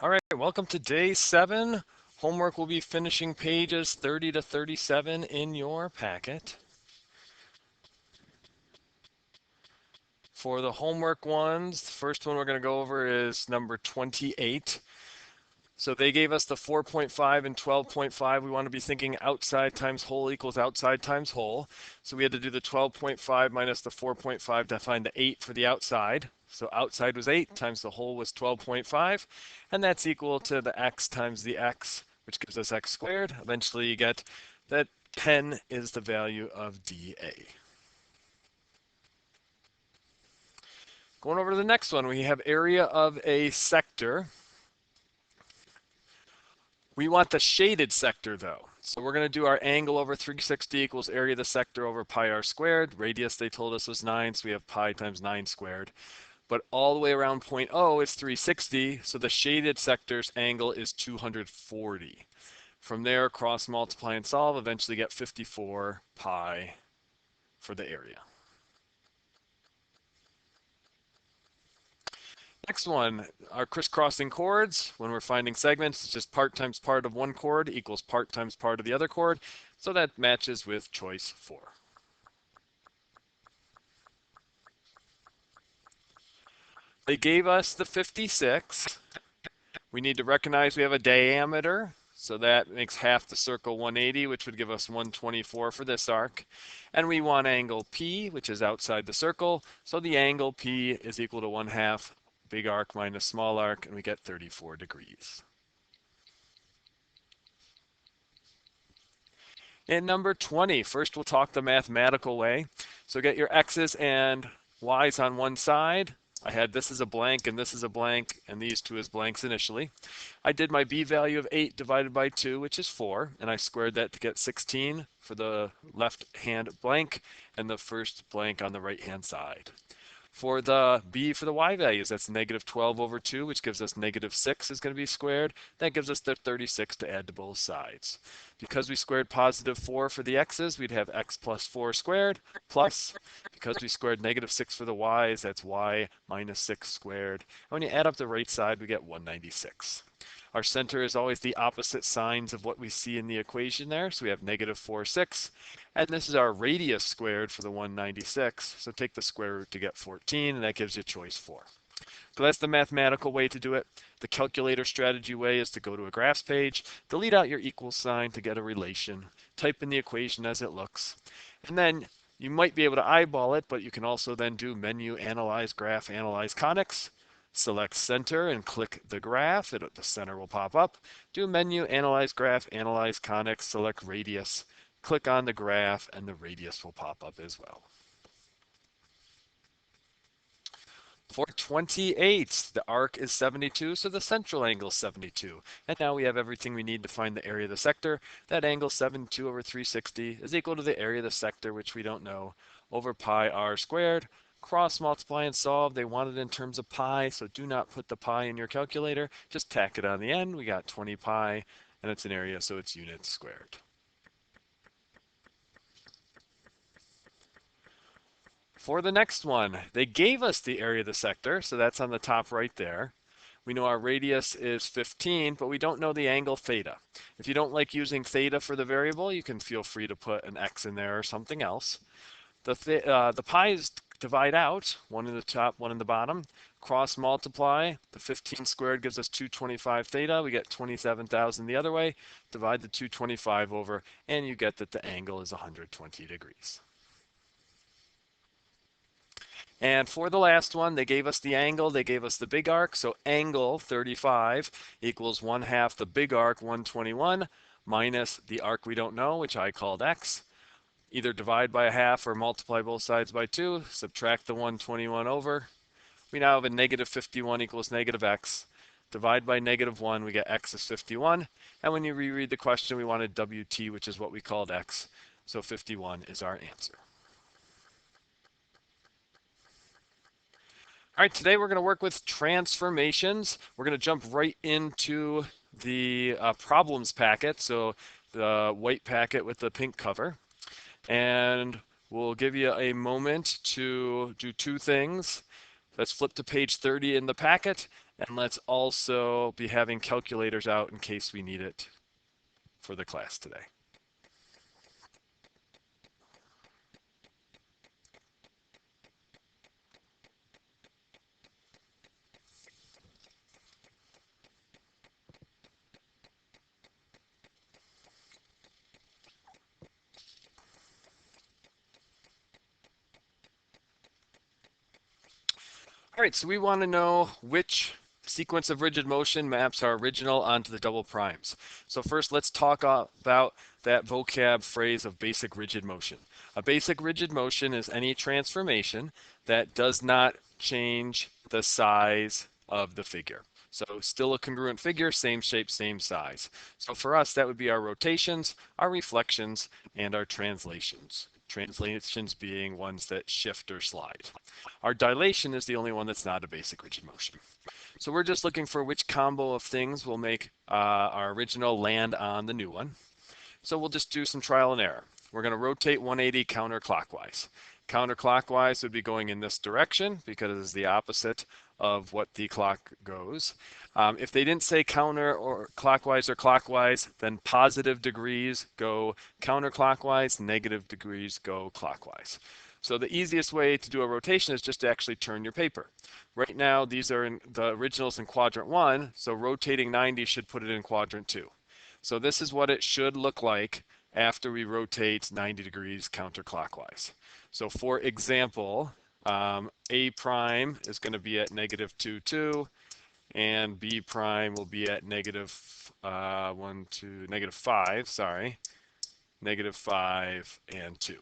All right, welcome to day 7. Homework will be finishing pages 30 to 37 in your packet. For the homework ones, the first one we're going to go over is number 28. So they gave us the 4.5 and 12.5. We want to be thinking outside times whole equals outside times whole. So we had to do the 12.5 minus the 4.5 to find the 8 for the outside. So outside was 8 times the whole was 12.5. And that's equal to the x times the x, which gives us x squared. Eventually you get that 10 is the value of dA. Going over to the next one, we have area of a sector. We want the shaded sector though. So we're going to do our angle over 360 equals area of the sector over pi r squared. Radius they told us was 9, so we have pi times 9 squared. But all the way around point O is 360, so the shaded sector's angle is 240. From there, cross multiply and solve, eventually get 54 pi for the area. Next one, our crisscrossing chords. When we're finding segments, it's just part times part of one chord equals part times part of the other chord. So that matches with choice 4. They gave us the 56. We need to recognize we have a diameter. So that makes half the circle 180, which would give us 124 for this arc. And we want angle P, which is outside the circle. So the angle P is equal to 1/2 big arc minus small arc, and we get 34 degrees. In number 20, first we'll talk the mathematical way. So get your x's and y's on one side. I had this as a blank and this is a blank and these two as blanks initially. I did my b value of 8 divided by 2, which is 4, and I squared that to get 16 for the left hand blank and the first blank on the right hand side. For the b for the y values, that's negative 12 over 2, which gives us negative 6 is going to be squared. That gives us the 36 to add to both sides. Because we squared positive 4 for the x's, we'd have x plus 4 squared, plus, because we squared negative 6 for the y's, that's y minus 6 squared. And when you add up the right side, we get 196. Our center is always the opposite signs of what we see in the equation there. So we have negative 4, 6. And this is our radius squared for the 196. So take the square root to get 14, and that gives you choice 4. So that's the mathematical way to do it. The calculator strategy way is to go to a graphs page, delete out your equal sign to get a relation, type in the equation as it looks, and then you might be able to eyeball it, but you can also then do menu, analyze, graph, analyze conics. Select center and click the graph. The center will pop up. Do menu, analyze graph, analyze conics, select radius. Click on the graph and the radius will pop up as well. For 28, the arc is 72, so the central angle is 72. And now we have everything we need to find the area of the sector. That angle 72 over 360 is equal to the area of the sector, which we don't know, over pi r squared. Cross multiply and solve. They want it in terms of pi, so do not put the pi in your calculator. Just tack it on the end. We got 20 pi, and it's an area, so it's units squared. For the next one, they gave us the area of the sector, so that's on the top right there. We know our radius is 15, but we don't know the angle theta. If you don't like using theta for the variable, you can feel free to put an x in there or something else. The pi's divide out, one in the top, one in the bottom. Cross multiply, the 15 squared gives us 225 theta. We get 27,000 the other way. Divide the 225 over, and you get that the angle is 120 degrees. And for the last one, they gave us the angle, they gave us the big arc. So angle 35 equals 1/2 the big arc 121 minus the arc we don't know, which I called x. Either divide by 1/2 or multiply both sides by 2, subtract the 121 over. We now have a negative 51 equals negative x. Divide by negative 1, we get x is 51. And when you reread the question, we wanted WT, which is what we called x. So 51 is our answer. All right, today we're going to work with transformations. We're going to jump right into the problems packet, so the white packet with the pink cover. And we'll give you a moment to do two things. Let's flip to page 30 in the packet And let's also be having calculators out in case we need it for the class today. All right, so we want to know which sequence of rigid motion maps our original onto the double primes. So first, let's talk about that vocab phrase of basic rigid motion. A basic rigid motion is any transformation that does not change the size of the figure. So still a congruent figure, same shape, same size. So for us, that would be our rotations, our reflections, and our translations. Translations being ones that shift or slide. Our dilation is the only one that's not a basic rigid motion. So we're just looking for which combo of things will make our original land on the new one. So we'll just do some trial and error. We're going to rotate 180 counterclockwise. Counterclockwise would be going in this direction because it's the opposite of what the clock goes. If they didn't say counter or clockwise, then positive degrees go counterclockwise, negative degrees go clockwise. So the easiest way to do a rotation is just to actually turn your paper. Right now, these are in the originals in quadrant 1, so rotating 90 should put it in quadrant 2. So this is what it should look like after we rotate 90 degrees counterclockwise. So for example, A prime is going to be at negative 2, 2, and B prime will be at negative 5, sorry, negative 5 and 2.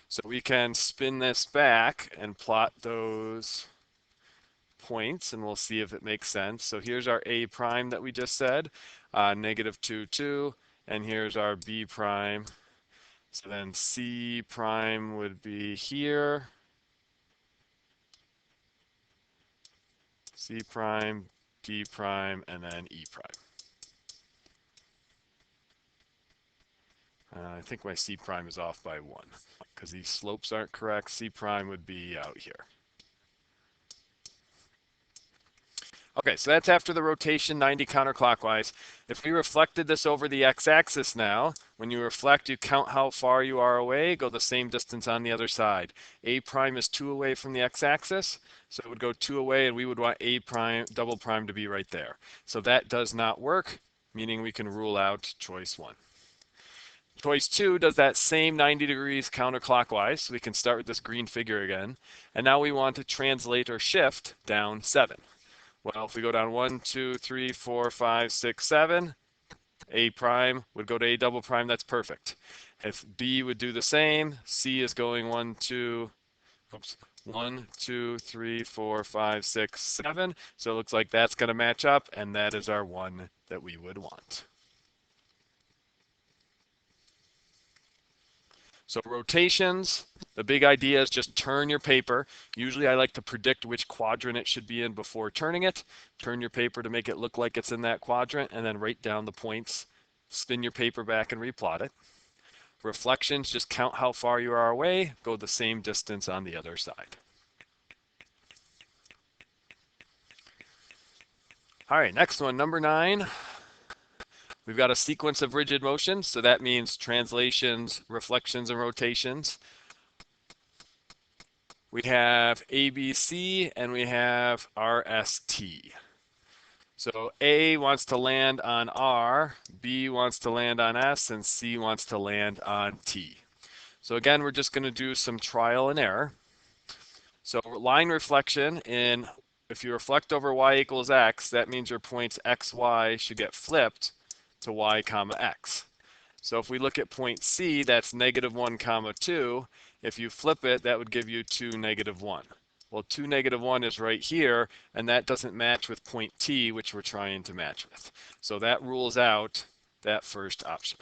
So we can spin this back and plot those points, and we'll see if it makes sense. So here's our A prime that we just said, negative 2, 2, and here's our B prime. So then C prime would be here, C prime, D prime, and then E prime. I think my C prime is off by 1 because these slopes aren't correct. C prime would be out here. Okay, so that's after the rotation 90 counterclockwise. If we reflected this over the x-axis now, when you reflect, you count how far you are away, go the same distance on the other side. A prime is 2 away from the x-axis, so it would go 2 away, and we would want A prime, double prime to be right there. So that does not work, meaning we can rule out choice 1. Choice 2 does that same 90 degrees counterclockwise, so we can start with this green figure again. And now we want to translate or shift down 7. Well, if we go down 1, 2, 3, 4, 5, 6, 7, A prime would go to A double prime, that's perfect. If B would do the same, C is going 1, 2, 3, 4, 5, 6, 7. So it looks like that's going to match up, and that is our one that we would want. So rotations, the big idea is just turn your paper. Usually I like to predict which quadrant it should be in before turning it. Turn your paper to make it look like it's in that quadrant, and then write down the points. Spin your paper back and replot it. Reflections, just count how far you are away, go the same distance on the other side. All right, next one, number 9. We've got a sequence of rigid motion, so that means translations, reflections, and rotations. We have ABC and we have RST. So A wants to land on R, B wants to land on S, and C wants to land on T. So again, we're just going to do some trial and error. So line reflection in, if you reflect over y equals x, that means your points x, y should get flipped to y comma x. So if we look at point C, that's negative 1 comma 2. If you flip it, that would give you 2, negative 1. Well, 2, negative 1 is right here, and that doesn't match with point T, which we're trying to match with. So that rules out that first option.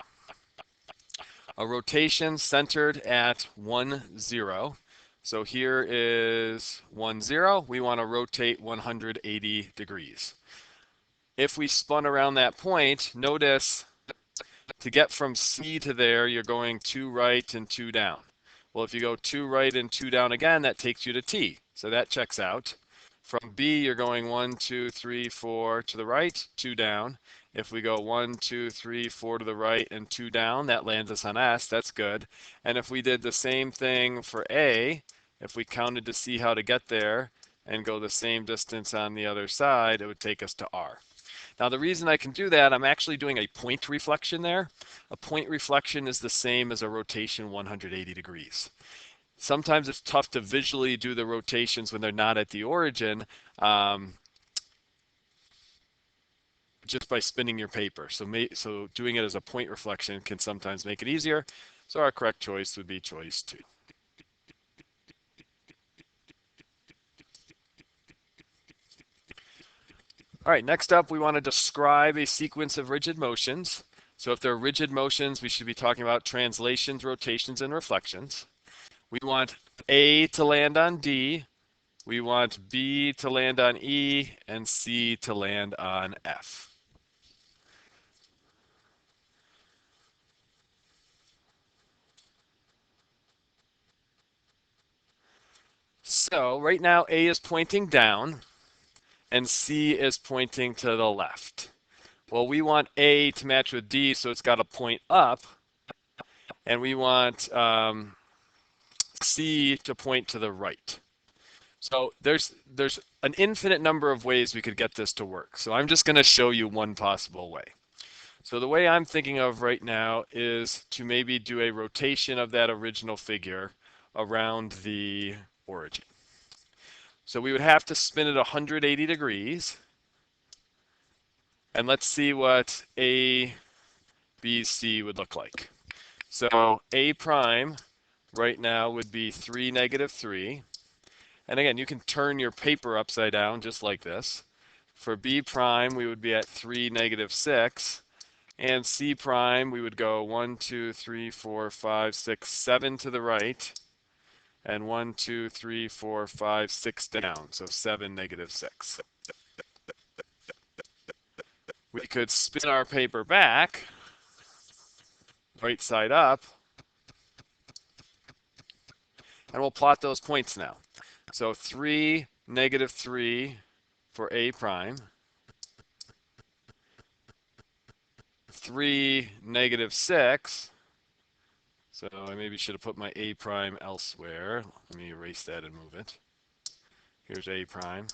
A rotation centered at 1, 0. So here is 1, 0. We want to rotate 180 degrees. If we spun around that point, notice to get from C to there, you're going 2 right and 2 down. Well, if you go 2 right and 2 down again, that takes you to T. So that checks out. From B, you're going 1, 2, 3, 4 to the right, 2 down. If we go 1, 2, 3, 4 to the right and 2 down, that lands us on S. That's good. And if we did the same thing for A, if we counted to see how to get there and go the same distance on the other side, it would take us to R. Now, the reason I can do that, I'm actually doing a point reflection there. A point reflection is the same as a rotation 180 degrees. Sometimes it's tough to visually do the rotations when they're not at the origin, just by spinning your paper. So doing it as a point reflection can sometimes make it easier. So our correct choice would be choice 2. All right, next up, we want to describe a sequence of rigid motions. So if they're rigid motions, we should be talking about translations, rotations, and reflections. We want A to land on D, we want B to land on E, and C to land on F. So right now A is pointing down and C is pointing to the left. Well, we want A to match with D, so it's got to point up, and we want C to point to the right. So there's an infinite number of ways we could get this to work. So I'm just going to show you one possible way. So the way I'm thinking of right now is to maybe do a rotation of that original figure around the origin. So we would have to spin it 180 degrees. And let's see what A, B, C would look like. So A prime right now would be 3, -3. And again, you can turn your paper upside down just like this. For B prime, we would be at 3, -6. And C prime, we would go 1, 2, 3, 4, 5, 6, 7 to the right. And 1, 2, 3, 4, 5, 6 down. So 7, -6. We could spin our paper back, right side up, and we'll plot those points now. So 3, -3 for A prime. 3, -6. So I maybe should have put my A prime elsewhere. Let me erase that and move it. Here's A prime.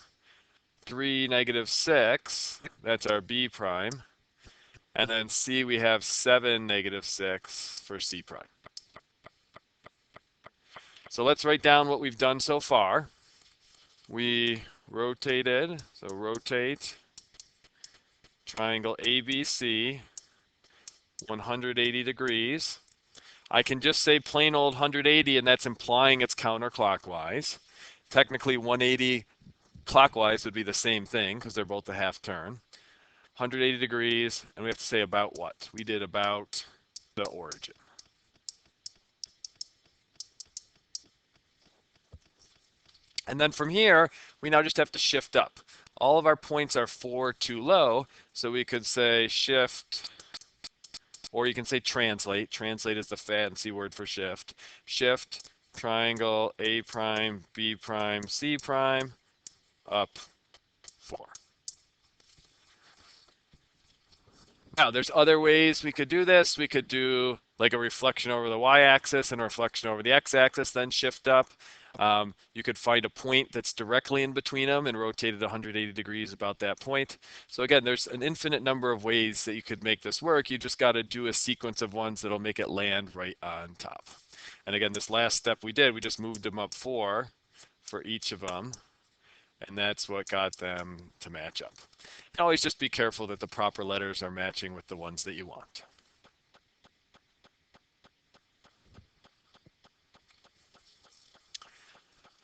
3, -6. That's our B prime. And then C, we have 7, -6 for C prime. So let's write down what we've done so far. We rotated, so rotate triangle ABC 180 degrees. I can just say plain old 180, and that's implying it's counterclockwise. Technically, 180 clockwise would be the same thing because they're both a half turn. 180 degrees, and we have to say about what? We did about the origin. And then from here, we now just have to shift up. All of our points are 4 too low, so we could say shift, or you can say translate. Translate is the fancy word for shift. Shift, triangle, A prime, B prime, C prime, up 4. Now, there's other ways we could do this. We could do like a reflection over the y-axis and a reflection over the x-axis, then shift up. You could find a point that's directly in between them and rotate it 180 degrees about that point. So again, there's an infinite number of ways that you could make this work. You just got to do a sequence of ones that'll make it land right on top. And again, this last step we did, we just moved them up 4 for each of them. And that's what got them to match up. And always just be careful that the proper letters are matching with the ones that you want.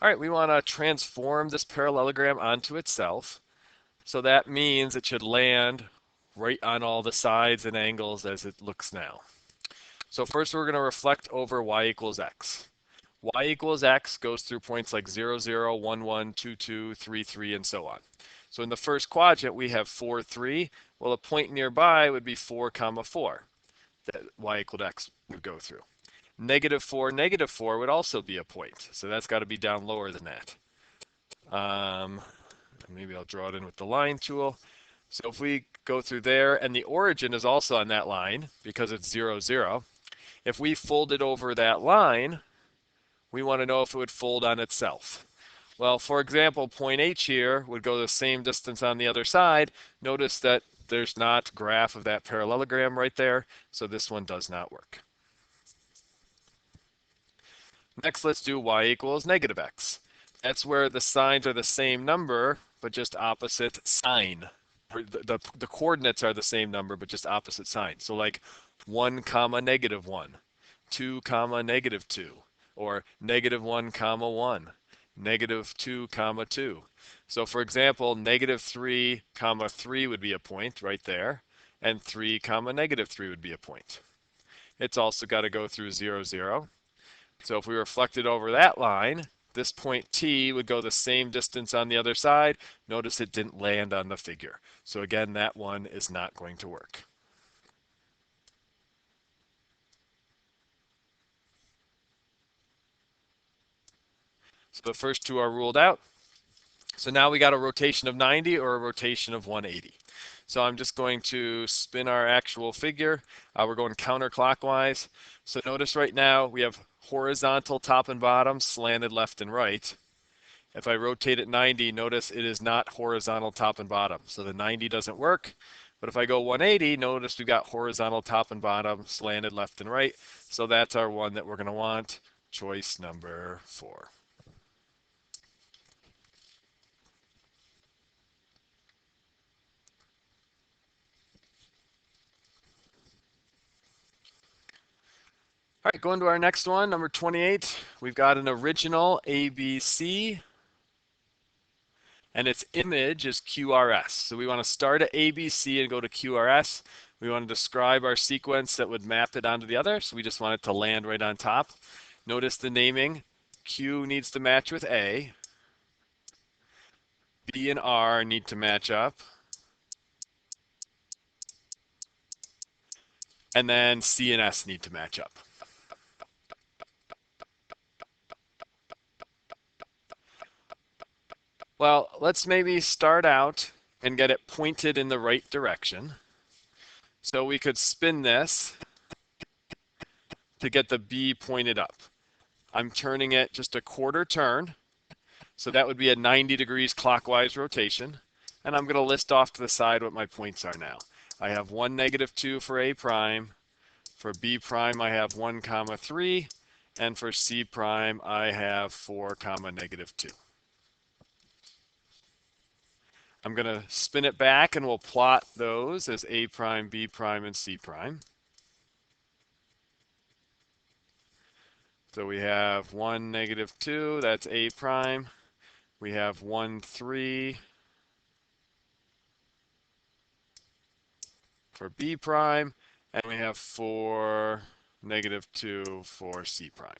All right, we want to transform this parallelogram onto itself. So that means it should land right on all the sides and angles as it looks now. So first we're going to reflect over y equals x. Y equals x goes through points like 0, 0, 1, 1, 2, 2, 3, 3, and so on. So in the first quadrant, we have 4, 3. Well, a point nearby would be 4, 4 that y equaled x would go through. -4, -4 would also be a point. So that's got to be down lower than that. maybe I'll draw it in with the line tool. So if we go through there, and the origin is also on that line because it's 0, 0. If we folded over that line, we want to know if it would fold on itself. Well, for example, point H here would go the same distance on the other side. Notice that there's not graph of that parallelogram right there, so this one does not work. Next, let's do y equals negative x. That's where the signs are the same number, but just opposite sign. The coordinates are the same number, but just opposite sign. So like 1 comma negative 1, 2 comma negative 2, or negative 1 comma 1, negative 2 comma 2. So for example, negative 3 comma 3 would be a point right there, and 3 comma negative 3 would be a point. It's also got to go through 0, 0. So if we reflected over that line, this point T would go the same distance on the other side. Notice it didn't land on the figure. So again, that one is not going to work. So the first two are ruled out. So now we got a rotation of 90 or a rotation of 180. So I'm just going to spin our actual figure. We're going counterclockwise. So notice right now we have horizontal top and bottom, slanted left and right. If I rotate it 90, notice it is not horizontal top and bottom. So the 90 doesn't work. But if I go 180, notice we've got horizontal top and bottom, slanted left and right. So that's our one that we're going to want, choice number 4. All right, going to our next one, number 28. We've got an original ABC, and its image is QRS. So we want to start at ABC and go to QRS. We want to describe our sequence that would map it onto the other, so we just want it to land right on top. Notice the naming. Q needs to match with A. B and R need to match up. And then C and S need to match up. Well, let's maybe start out and get it pointed in the right direction. So we could spin this to get the B pointed up. I'm turning it just a quarter turn. So that would be a 90 degrees clockwise rotation. And I'm going to list off to the side what my points are now. I have 1, negative 2 for A prime. For B prime, I have 1, comma 3. And for C prime, I have 4, comma negative 2. I'm going to spin it back and we'll plot those as A prime, B prime, and C prime. So we have 1, negative 2, that's A prime. We have 1, 3 for B prime, and we have 4, negative 2 for C prime.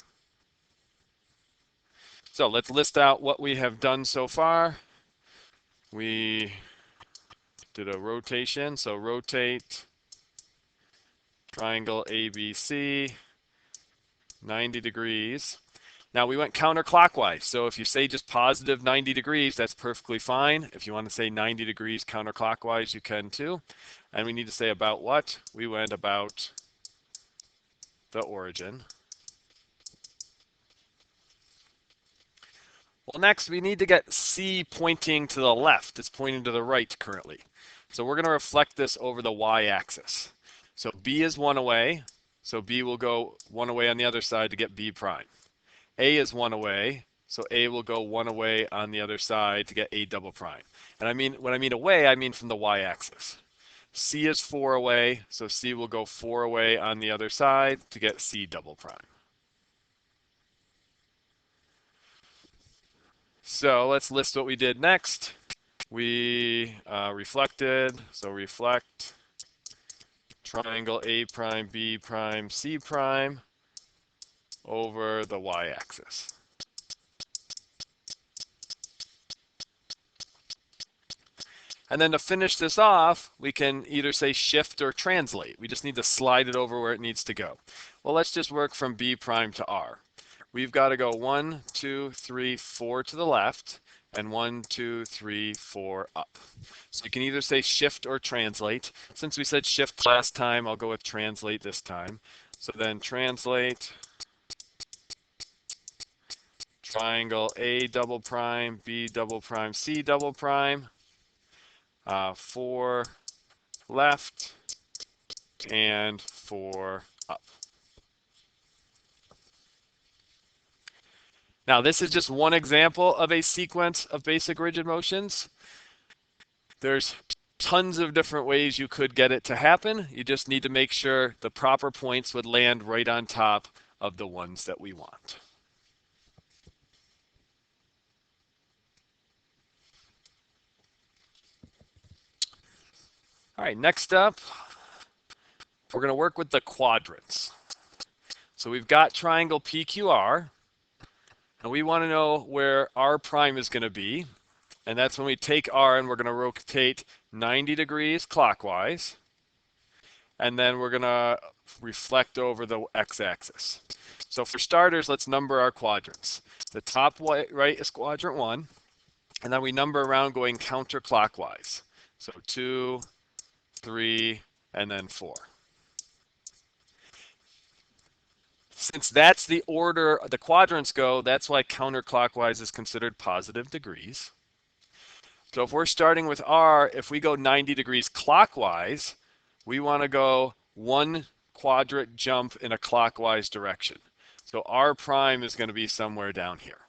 So let's list out what we have done so far. We did a rotation, so rotate triangle ABC 90 degrees. Now we went counterclockwise, so if you say just positive 90 degrees, that's perfectly fine. If you want to say 90 degrees counterclockwise, you can too. And we need to say about what? We went about the origin. Well, next we need to get C pointing to the left. It's pointing to the right currently. So we're going to reflect this over the y-axis. So B is 1 away, so B will go 1 away on the other side to get B prime. A is 1 away, so A will go 1 away on the other side to get A double prime. And when I mean away, I mean from the y-axis. C is 4 away, so C will go 4 away on the other side to get C double prime. So let's list what we did next. We reflected, so reflect triangle A prime, B prime, C prime over the y-axis. And then to finish this off, we can either say shift or translate. We just need to slide it over where it needs to go. Well, let's just work from B prime to R. We've got to go 1, 2, 3, 4 to the left, and 1, 2, 3, 4 up. So you can either say shift or translate. Since we said shift last time, I'll go with translate this time. So then translate triangle A double prime, B double prime, C double prime, 4 left and 4 up. Now this is just one example of a sequence of basic rigid motions. There's tons of different ways you could get it to happen. You just need to make sure the proper points would land right on top of the ones that we want. All right, next up, we're going to work with the quadrants. So we've got triangle PQR, and we want to know where R prime is going to be. And that's when we take R and we're going to rotate 90 degrees clockwise. And then we're going to reflect over the x-axis. So for starters, let's number our quadrants. The top right is quadrant 1, and then we number around going counterclockwise. So 2, 3, and then 4. Since that's the order the quadrants go, that's why counterclockwise is considered positive degrees. So if we're starting with R, if we go 90 degrees clockwise, we want to go 1 quadrant jump in a clockwise direction. So R prime is going to be somewhere down here.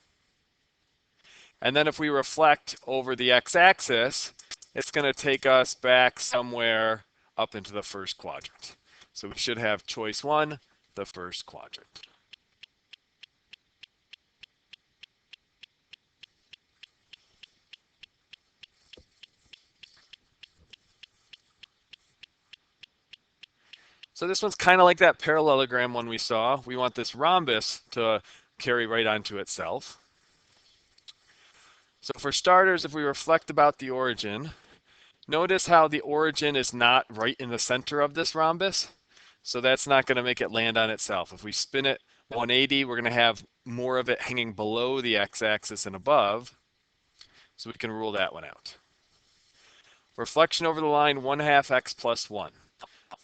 And then if we reflect over the x-axis, it's going to take us back somewhere up into the first quadrant. So we should have choice 1, the first quadrant. So this one's kind of like that parallelogram one we saw. We want this rhombus to carry right onto itself. So for starters, if we reflect about the origin, notice how the origin is not right in the center of this rhombus. So that's not going to make it land on itself. If we spin it 180, we're going to have more of it hanging below the x-axis and above. So we can rule that one out. Reflection over the line 1/2 x plus 1.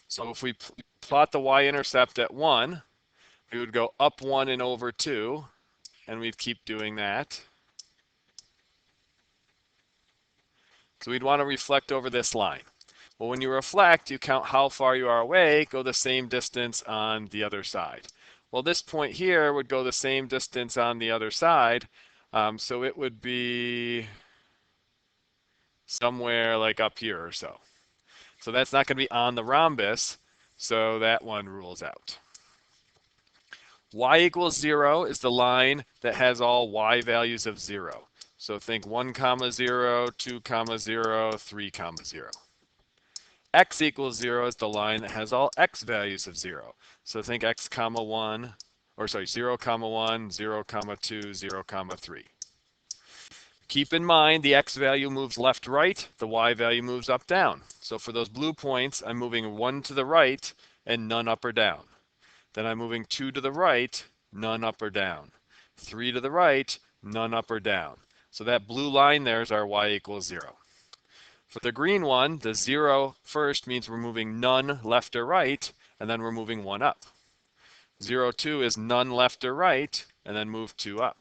So if we plot the y-intercept at 1, we would go up 1 and over 2, and we'd keep doing that. So we'd want to reflect over this line. Well, when you reflect, you count how far you are away, go the same distance on the other side. Well, this point here would go the same distance on the other side, so it would be somewhere like up here or so. So that's not going to be on the rhombus, so that one rules out. Y equals 0 is the line that has all y values of 0. So think 1, 0, 2, 0, 3, 0. X equals 0 is the line that has all x values of 0. So think x, 1, or sorry, 0, 1, 0, 2, 0, 3. Keep in mind the x value moves left, right, the y value moves up, down. So for those blue points, I'm moving 1 to the right and none up or down. Then I'm moving 2 to the right, none up or down. 3 to the right, none up or down. So that blue line there is our y equals 0. For the green one, the 0 first means we're moving none left or right, and then we're moving 1 up. 0, 2 is none left or right, and then move 2 up.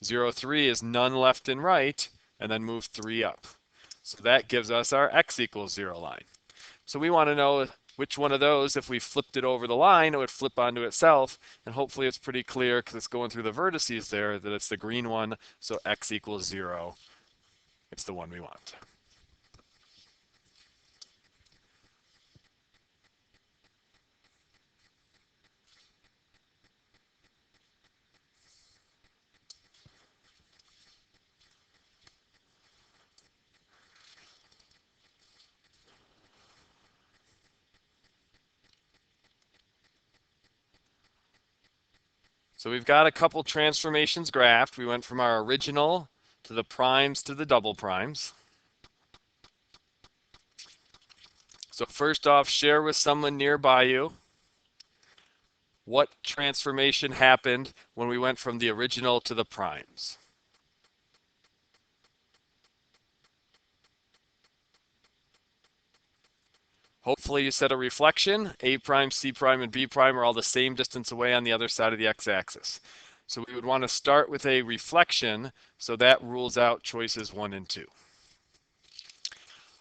0, 3 is none left and right, and then move 3 up. So that gives us our x equals 0 line. So we want to know which one of those, if we flipped it over the line, it would flip onto itself. And hopefully it's pretty clear because it's going through the vertices there that it's the green one. So x equals 0. It's the one we want. So we've got a couple transformations graphed. We went from our original to the primes to the double primes. So first off, share with someone nearby you what transformation happened when we went from the original to the primes. Hopefully you set a reflection. A prime, C prime, and B prime are all the same distance away on the other side of the x-axis. So we would want to start with a reflection, so that rules out choices 1 and 2.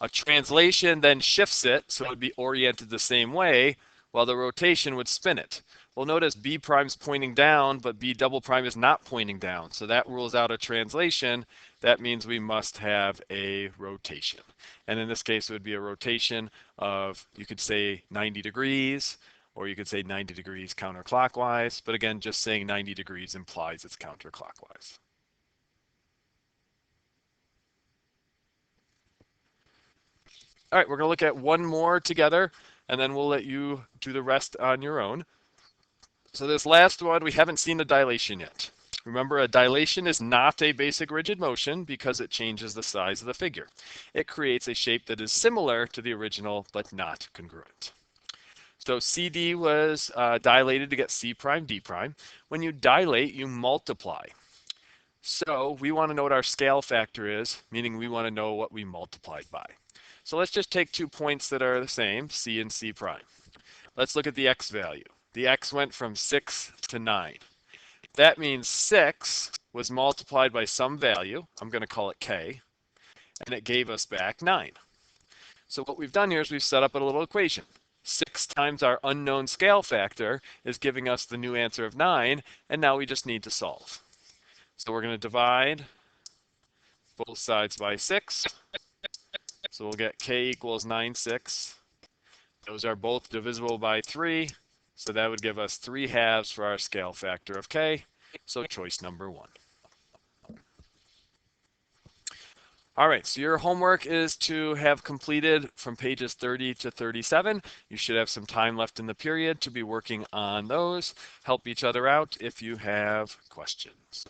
A translation then shifts it, so it would be oriented the same way, while the rotation would spin it. Well, notice B prime's pointing down, but B double prime is not pointing down. So that rules out a translation. That means we must have a rotation. And in this case, it would be a rotation of, you could say 90 degrees, or you could say 90 degrees counterclockwise. But again, just saying 90 degrees implies it's counterclockwise. All right, we're going to look at one more together, and then we'll let you do the rest on your own. So this last one, we haven't seen a dilation yet. Remember, a dilation is not a basic rigid motion because it changes the size of the figure. It creates a shape that is similar to the original, but not congruent. So CD was dilated to get C prime, D prime. When you dilate, you multiply. So we want to know what our scale factor is, meaning we want to know what we multiplied by. So let's just take 2 points that are the same, C and C prime. Let's look at the x value. The x went from 6 to 9. That means 6 was multiplied by some value, I'm going to call it k, and it gave us back 9. So what we've done here is we've set up a little equation. 6 times our unknown scale factor is giving us the new answer of 9, and now we just need to solve. So we're going to divide both sides by 6. So we'll get k equals 9/6. Those are both divisible by 3. So that would give us 3/2 for our scale factor of k. So choice number 1. All right, so your homework is to have completed from pages 30 to 37. You should have some time left in the period to be working on those. Help each other out if you have questions.